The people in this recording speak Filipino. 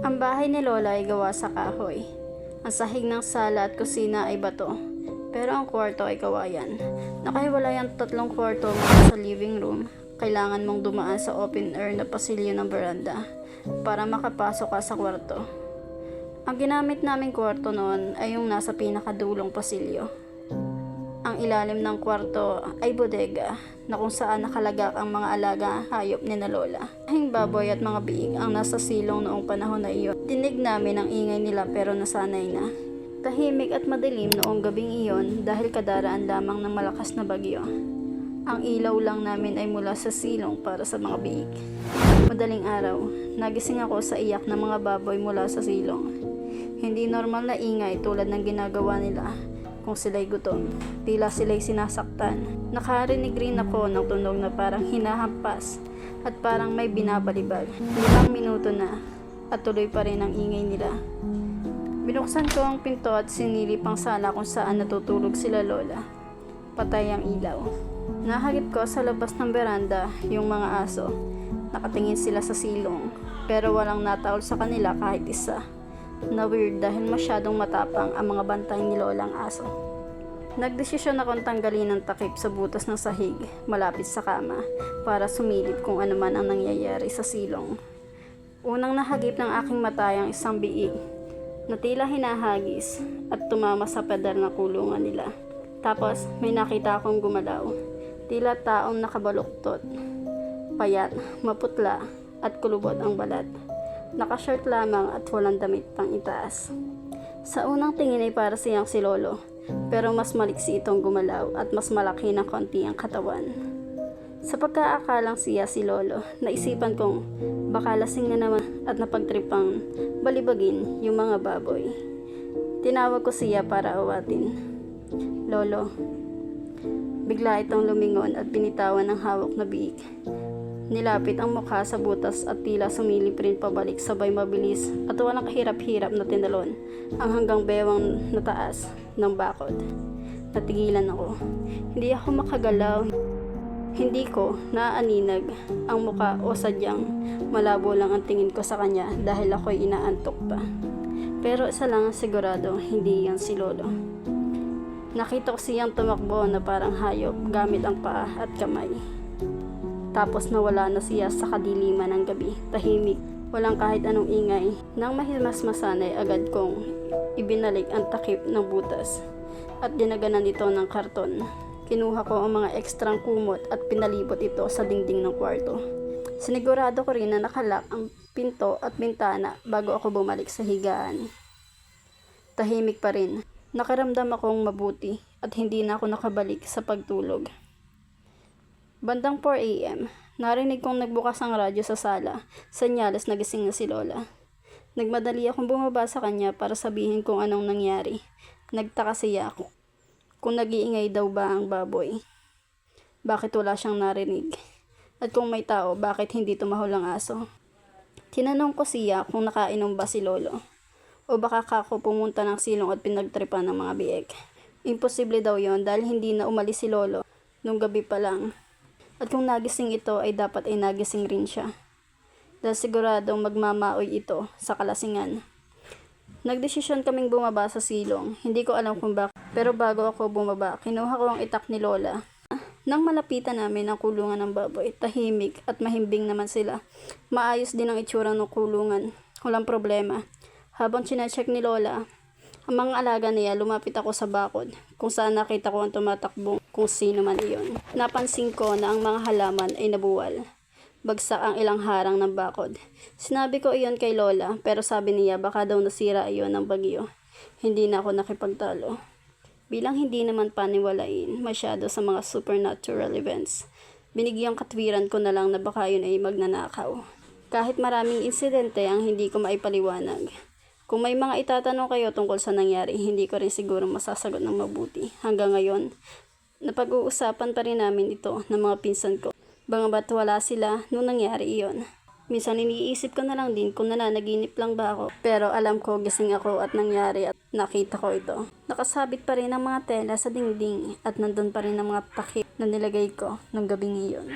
Ang bahay ni Lola ay gawa sa kahoy. Ang sahig ng sala at kusina ay bato. Pero ang kwarto ay kawayan. Nakahiwalay ang 3 kwarto mula sa living room. Kailangan mong dumaan sa open air na pasilyo ng veranda para makapasok ka sa kwarto. Ang ginamit naming kwarto noon ay yung nasa pinakadulong pasilyo. Ang ilalim ng kwarto ay bodega na kung saan nakalagak ang mga alaga hayop ni na Lola. Mahing baboy at mga biig ang nasa silong noong panahon na iyon. Dinig namin ang ingay nila pero nasanay na. Tahimik at madilim noong gabing iyon dahil kadaraan lamang ng malakas na bagyo. Ang ilaw lang namin ay mula sa silong para sa mga biig. Madaling araw, nagising ako sa iyak ng mga baboy mula sa silong. Hindi normal na ingay tulad ng ginagawa nila kung sila'y gutom. Tila sila'y sinasaktan. Nakarinig rin ako ng tunog na parang hinahampas at parang may binabalibag. 5 minuto na at tuloy pa rin ang ingay nila. Binuksan ko ang pinto at sinilip ang sala kung saan natutulog sila Lola. Patay ang ilaw. Nahagip ko sa labas ng beranda yung mga aso. Nakatingin sila sa silong pero walang nataol sa kanila kahit isa. Na weird dahil masyadong matapang ang mga bantay ni Lolang aso. Nagdesisyon akong tanggalin ang takip sa butas ng sahig malapit sa kama para sumilip kung ano man ang nangyayari sa silong. Unang nahagip ng aking mata ang isang biig na tila hinahagis at tumama sa pader ng kulungan nila. Tapos may nakita akong gumalaw. Tila taong nakabaluktot, payat, maputla at kulubot ang balat. Nakashort lamang at walang damit pang itaas. Sa unang tingin ay para siyang si Lolo, pero mas maliksi itong gumalaw at mas malaki ng konti ang katawan. Sa pagkaakalang siya si Lolo, naisipan kong baka lasing na naman at napagtripang balibagin yung mga baboy. Tinawag ko siya para awatin. Lolo. Bigla itong lumingon at binitawan ng hawak na biig. Nilapit ang mukha sa butas at tila sumilip rin pabalik sabay mabilis at walang kahirap-hirap na tinalon ang hanggang bewang na taas ng bakod. Natigilan ako. Hindi ako makagalaw. Hindi ko naaaninag ang muka o sadyang malabo lang ang tingin ko sa kanya dahil ako'y inaantok pa. Pero isa lang ang sigurado, hindi yan si Lolo. Nakita ko siyang tumakbo na parang hayop gamit ang paa at kamay. Tapos nawala na siya sa kadiliman ng gabi, tahimik, walang kahit anong ingay. Nang mahimasmasanay agad kong ibinalik ang takip ng butas at dinaganan ito ng karton. Kinuha ko ang mga ekstrang kumot at pinalibot ito sa dingding ng kwarto. Sinigurado ko rin na nakalak ang pinto at bintana bago ako bumalik sa higaan. Tahimik pa rin. Nakaramdam akong mabuti at hindi na ako nakabalik sa pagtulog. Bandang 4 AM, narinig kong nagbukas ang radyo sa sala, senyales na gising na si Lola. Nagmadali akong bumaba sa kanya para sabihin kung anong nangyari. Nagtaka siya ako kung nag-iingay daw ba ang baboy. Bakit wala siyang narinig? At kung may tao, bakit hindi tumahol ang aso? Tinanong ko siya kung nakainom ba si Lolo. O baka kako pumunta ng silong at pinagtripan ng mga biek. Imposible daw yon dahil hindi na umalis si Lolo nung gabi pa lang. At kung nagising ito ay dapat ay nagising rin siya. Dahil siguradong magmamaoy ito sa kalasingan. Nagdesisyon kaming bumaba sa silong. Hindi ko alam kung bakit. Pero bago ako bumaba, kinuha ko ang itak ni Lola. Nang malapitan namin ang kulungan ng baboy, tahimik at mahimbing naman sila. Maayos din ang itsura ng kulungan. Walang problema. Habang chinecheck ni Lola, ang mga alaga niya, lumapit ako sa bakod kung saan nakita ko ang tumatakbong kung sino man iyon. Napansin ko na ang mga halaman ay nabuwal. Bagsak ang ilang harang ng bakod. Sinabi ko iyon kay Lola pero sabi niya baka daw nasira iyon ng bagyo. Hindi na ako nakipagtalo. Bilang hindi naman paniwalain masyado sa mga supernatural events, binigyang katwiran ko na lang na baka yun ay magnanakaw. Kahit maraming insidente ang hindi ko maipaliwanag. Kung may mga itatanong kayo tungkol sa nangyari, hindi ko rin siguro masasagot ng mabuti. Hanggang ngayon, napag-uusapan pa rin namin ito ng mga pinsan ko. Bangabat wala sila nung nangyari iyon. Minsan iniisip ko na lang din kung nananaginip lang ba ako. Pero alam ko gising ako at nangyari at nakita ko ito. Nakasabit pa rin ang mga tela sa dingding at nandun pa rin ang mga takip na nilagay ko ng gabing iyon.